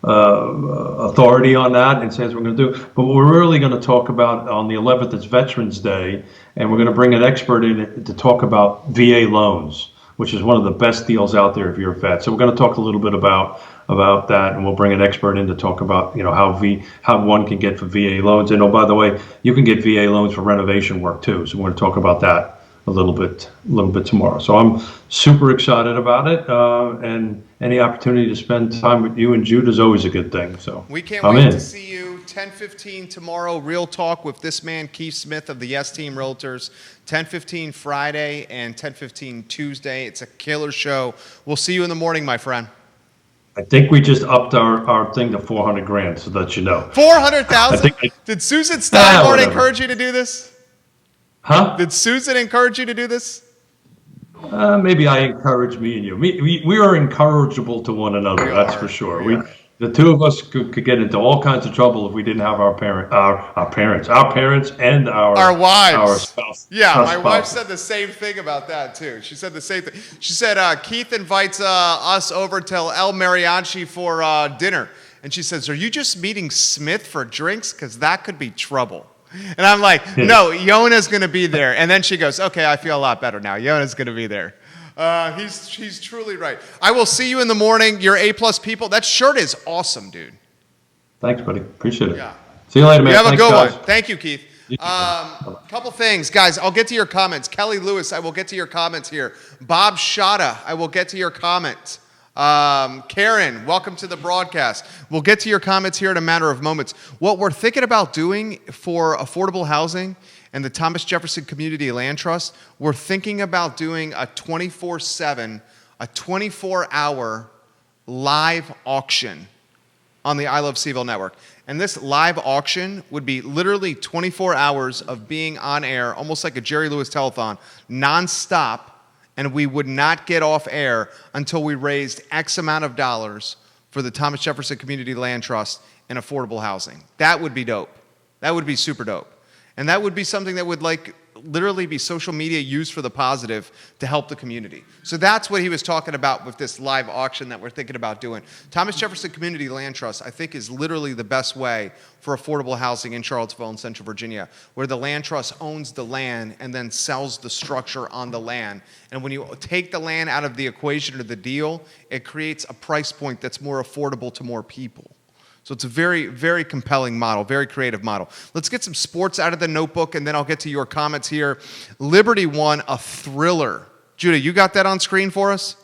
authority on that and says we're going to do. But what we're really going to talk about on the 11th is Veterans Day, and we're going to bring an expert in to talk about VA loans, which is one of the best deals out there if you're a vet. So we're going to talk a little bit about that, and we'll bring an expert in to talk about how one can get for VA loans. And oh, by the way, you can get VA loans for renovation work too. So we're going to talk about that a little bit tomorrow. So I'm super excited about it, and any opportunity to spend time with you and Jude is always a good thing. So We can't I'm wait in. to see you 10:15 tomorrow. Real Talk with this man, Keith Smith of the Yes Team Realtors. 10:15 Friday and 10:15 Tuesday. It's a killer show. We'll see you in the morning, my friend. I think we just upped our thing to 400 grand, so that you know. 400,000? Did Susan Steinborn whatever. encourage you to do this? Huh? Did Susan encourage you to do this? Maybe I encourage me and you. We are incorrigible to one another. That's for sure. We are. The two of us could get into all kinds of trouble if we didn't have our parents and Our wives. our spouse. Yeah, our my wife spouses. said the same thing about that too. She said the same thing. She said Keith invites us over to El Mariachi for dinner, and she says, "Are you just meeting Smith for drinks? Because that could be trouble." And I'm like, "No, Yona's going to be there." And then she goes, "Okay, I feel a lot better now. Yona's going to be there." He's truly right. I will see you in the morning. You're A+ people. That shirt is awesome, dude. Thanks, buddy. Appreciate it. Yeah. See you later, man. You have a Thanks, good guys. one. Thank you, Keith. You too, man. Bye-bye. Couple things, guys. I'll get to your comments. Kelly Lewis, I will get to your comments here. Bob Shada, I will get to your comments. Karen, welcome to the broadcast. We'll get to your comments here in a matter of moments. What we're thinking about doing for affordable housing and the Thomas Jefferson Community Land Trust, we're thinking about doing a 24/7, a 24-hour live auction on the I Love CVille network. And this live auction would be literally 24 hours of being on air, almost like a Jerry Lewis telethon, nonstop, and we would not get off air until we raised X amount of dollars for the Thomas Jefferson Community Land Trust and affordable housing. That would be dope. That would be super dope. And that would be something that would literally be social media used for the positive to help the community. So that's what he was talking about with this live auction that we're thinking about doing. Thomas Jefferson Community Land Trust, I think, is literally the best way for affordable housing in Charlottesville and Central Virginia, where the land trust owns the land and then sells the structure on the land. And when you take the land out of the equation or the deal, it creates a price point that's more affordable to more people. So it's a very, very compelling model, very creative model. Let's get some sports out of the notebook, and then I'll get to your comments here. Liberty won a thriller. Judah, you got that on screen for us?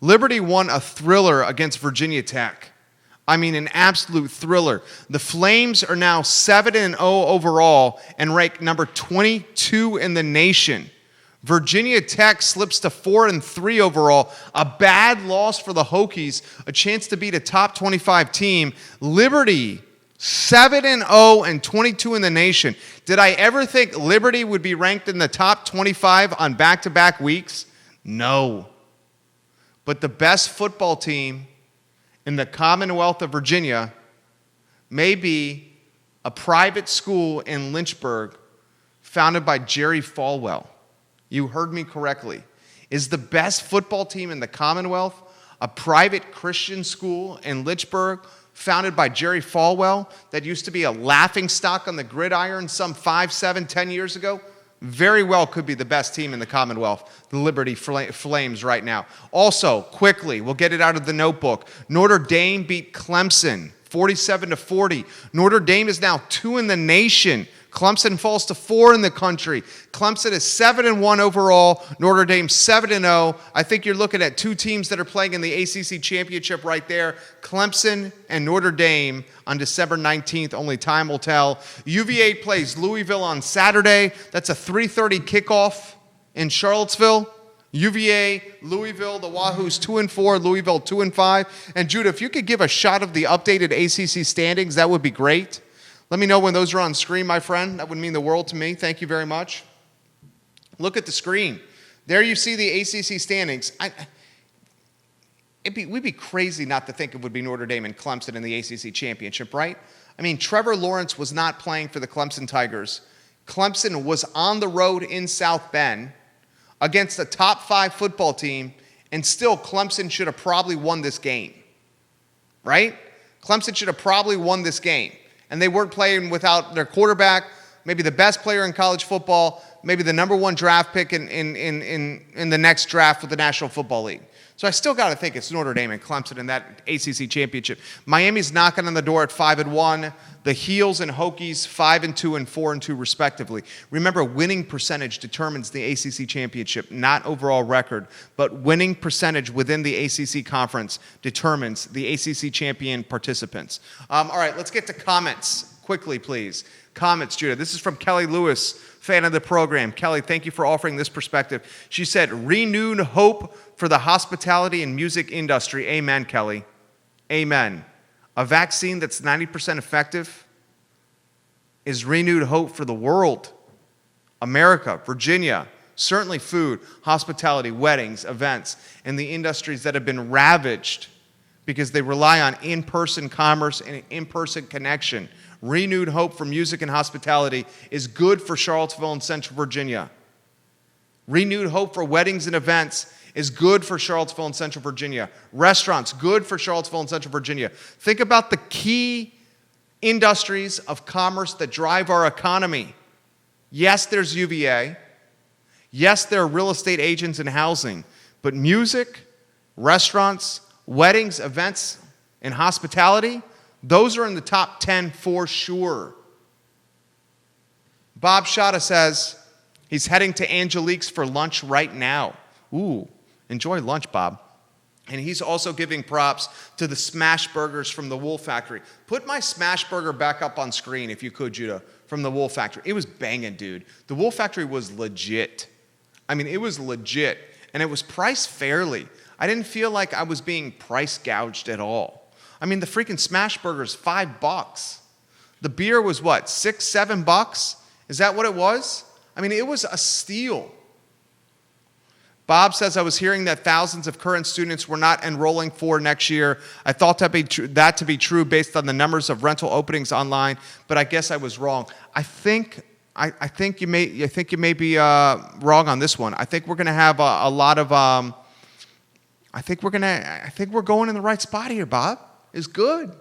Liberty won a thriller against Virginia Tech. I mean, an absolute thriller. The Flames are now 7-0 overall and ranked number 22 in the nation. Virginia Tech slips to 4-3 overall. A bad loss for the Hokies. A chance to beat a top 25 team. Liberty, 7-0 and 22 in the nation. Did I ever think Liberty would be ranked in the top 25 on back-to-back weeks? No. But the best football team in the Commonwealth of Virginia may be a private school in Lynchburg founded by Jerry Falwell. You heard me correctly. Is the best football team in the Commonwealth a private Christian school in Lynchburg founded by Jerry Falwell, that used to be a laughingstock on the gridiron some 5, 7, 10 years ago, very well could be the best team in the Commonwealth, the Liberty Flames right now. Also, quickly, we'll get it out of the notebook. Notre Dame beat Clemson 47-40. Notre Dame is now 2 in the nation. Clemson falls to 4 in the country. Clemson is 7-1 overall. Notre Dame 7-0. I think you're looking at 2 teams that are playing in the ACC championship right there. Clemson and Notre Dame on December 19th. Only time will tell. UVA plays Louisville on Saturday. That's a 3:30 kickoff in Charlottesville. UVA, Louisville, the Wahoos 2-4, Louisville 2-5. And Judah, if you could give a shot of the updated ACC standings, that would be great. Let me know when those are on screen, my friend. That would mean the world to me. Thank you very much. Look at the screen. There you see the ACC standings. We'd be crazy not to think it would be Notre Dame and Clemson in the ACC championship, right? I mean, Trevor Lawrence was not playing for the Clemson Tigers. Clemson was on the road in South Bend against a top 5 football team, and still Clemson should have probably won this game, right? Clemson should have probably won this game. And they weren't playing without their quarterback, maybe the best player in college football, maybe the number 1 draft pick in the next draft for the National Football League. So I still got to think it's Notre Dame and Clemson in that ACC championship. Miami's knocking on the door at 5-1. The Heels and Hokies 5-2 and 4-2 respectively. Remember, winning percentage determines the ACC championship, not overall record, but winning percentage within the ACC conference determines the ACC champion participants. All right, let's get to comments quickly, please. Comments, Judah. This is from Kelly Lewis, fan of the program. Kelly, thank you for offering this perspective. She said, renewed hope for the hospitality and music industry. Amen, Kelly. Amen. A vaccine that's 90% effective is renewed hope for the world. America, Virginia, certainly food, hospitality, weddings, events, and the industries that have been ravaged because they rely on in-person commerce and in-person connection. Renewed hope for music and hospitality is good for Charlottesville and Central Virginia. Renewed hope for weddings and events is good for Charlottesville and Central Virginia. Restaurants, good for Charlottesville and Central Virginia. Think about the key industries of commerce that drive our economy. Yes, there's UVA. Yes, there are real estate agents and housing. But music, restaurants, weddings, events, and hospitality, those are in the top 10 for sure. Bob Shada says he's heading to Angelique's for lunch right now. Ooh, enjoy lunch, Bob. And he's also giving props to the smash burgers from the Wool Factory. Put my smash burger back up on screen if you could, Judah, from the Wool Factory. It was banging, dude. The Wool Factory was legit. I mean, it was legit. And it was priced fairly. I didn't feel like I was being price gouged at all. I mean, the freaking smash burger's $5. The beer was what, $6, $7? Is that what it was? I mean, it was a steal. Bob says, I was hearing that thousands of current students were not enrolling for next year. I thought that to be true based on the numbers of rental openings online, but I guess I was wrong. I think you may be wrong on this one. I think we're going to have a lot of. I think we're going in the right spot here, Bob. It's good.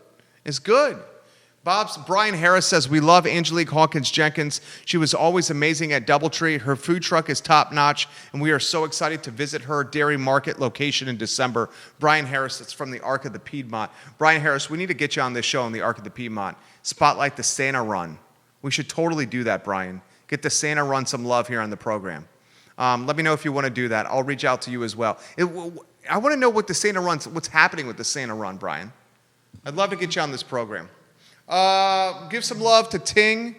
It's good. Brian Harris says, we love Angelic Hawkins Jenkins. She was always amazing at Doubletree. Her food truck is top notch, and we are so excited to visit her dairy market location in December. Brian Harris, that's from the Arc of the Piedmont. Brian Harris, we need to get you on this show on the Arc of the Piedmont. Spotlight the Santa Run. We should totally do that, Brian. Get the Santa Run some love here on the program. Let me know if you want to do that. I'll reach out to you as well. I want to know what the Santa Run's, what's happening with the Santa Run, Brian. I'd love to get you on this program. Give some love to Ting.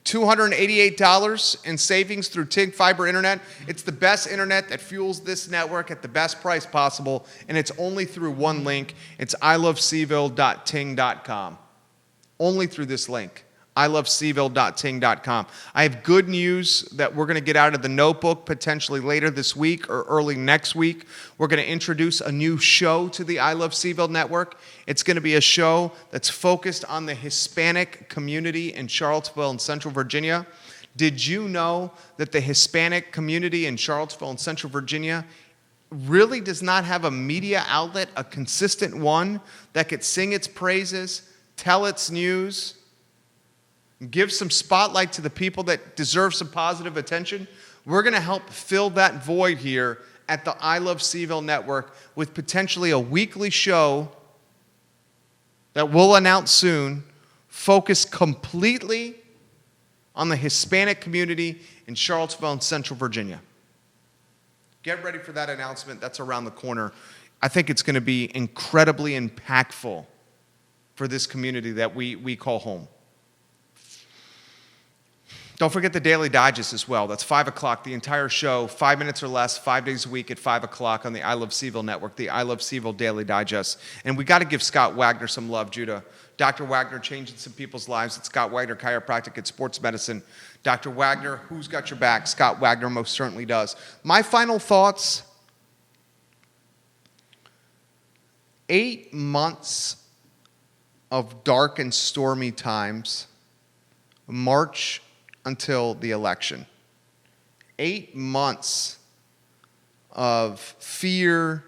$288 in savings through Ting Fiber Internet. It's the best internet that fuels this network at the best price possible, and it's only through one link. It's ilovecville.ting.com. Only through this link. ilovecville.ting.com. I have good news that we're going to get out of the notebook potentially later this week or early next week. We're going to introduce a new show to the I Love CVille network. It's going to be a show that's focused on the Hispanic community in Charlottesville and Central Virginia. Did you know that the Hispanic community in Charlottesville and Central Virginia really does not have a media outlet, a consistent one that could sing its praises, tell its news, give some spotlight to the people that deserve some positive attention, we're going to help fill that void here at the I Love CVille Network with potentially a weekly show that we'll announce soon, focused completely on the Hispanic community in Charlottesville and Central Virginia. Get ready for that announcement. That's around the corner. I think it's going to be incredibly impactful for this community that we call home. Don't forget the Daily Digest as well. That's 5 o'clock, the entire show, 5 minutes or less, 5 days a week at 5 o'clock on the I Love CVille Network, the I Love CVille Daily Digest. And we got to give Scott Wagner some love, Judah. Dr. Wagner changing some people's lives at Scott Wagner Chiropractic and Sports Medicine. Dr. Wagner, who's got your back? Scott Wagner most certainly does. My final thoughts, 8 months of dark and stormy times, March until the election. 8 months of fear,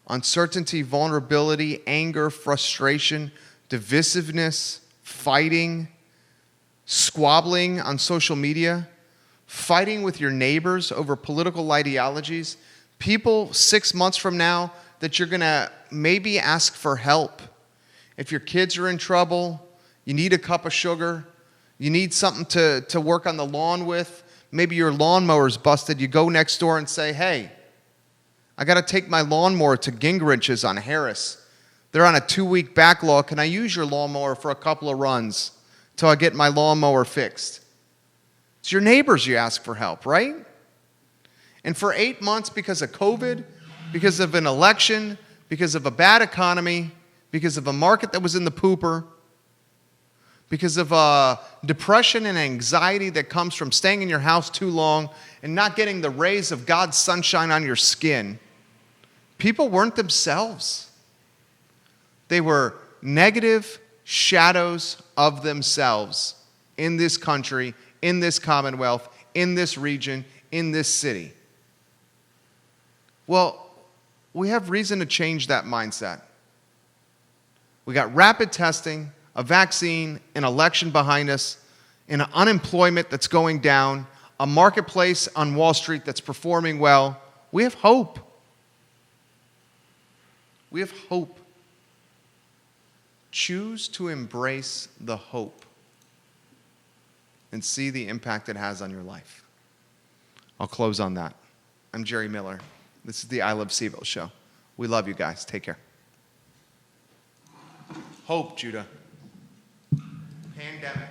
uncertainty, vulnerability, anger, frustration, divisiveness, fighting, squabbling on social media, fighting with your neighbors over political ideologies, people 6 months from now that you're going to maybe ask for help. If your kids are in trouble, you need a cup of sugar, you need something to work on the lawn with, maybe your lawnmower's busted, you go next door and say, hey, I got to take my lawnmower to Gingrich's on Harris. They're on a 2-week backlog. Can I use your lawnmower for a couple of runs till I get my lawnmower fixed? It's your neighbors you ask for help, right? And for 8 months, because of COVID, because of an election, because of a bad economy, because of a market that was in the pooper, because of depression and anxiety that comes from staying in your house too long and not getting the rays of God's sunshine on your skin, people weren't themselves. They were negative shadows of themselves in this country, in this commonwealth, in this region, in this city. Well, we have reason to change that mindset. We got rapid testing, a vaccine, an election behind us, and an unemployment that's going down, a marketplace on Wall Street that's performing well. We have hope. We have hope. Choose to embrace the hope and see the impact it has on your life. I'll close on that. I'm Jerry Miller. This is the I Love CVille show. We love you guys. Take care. Hope, Judah. Pandemic.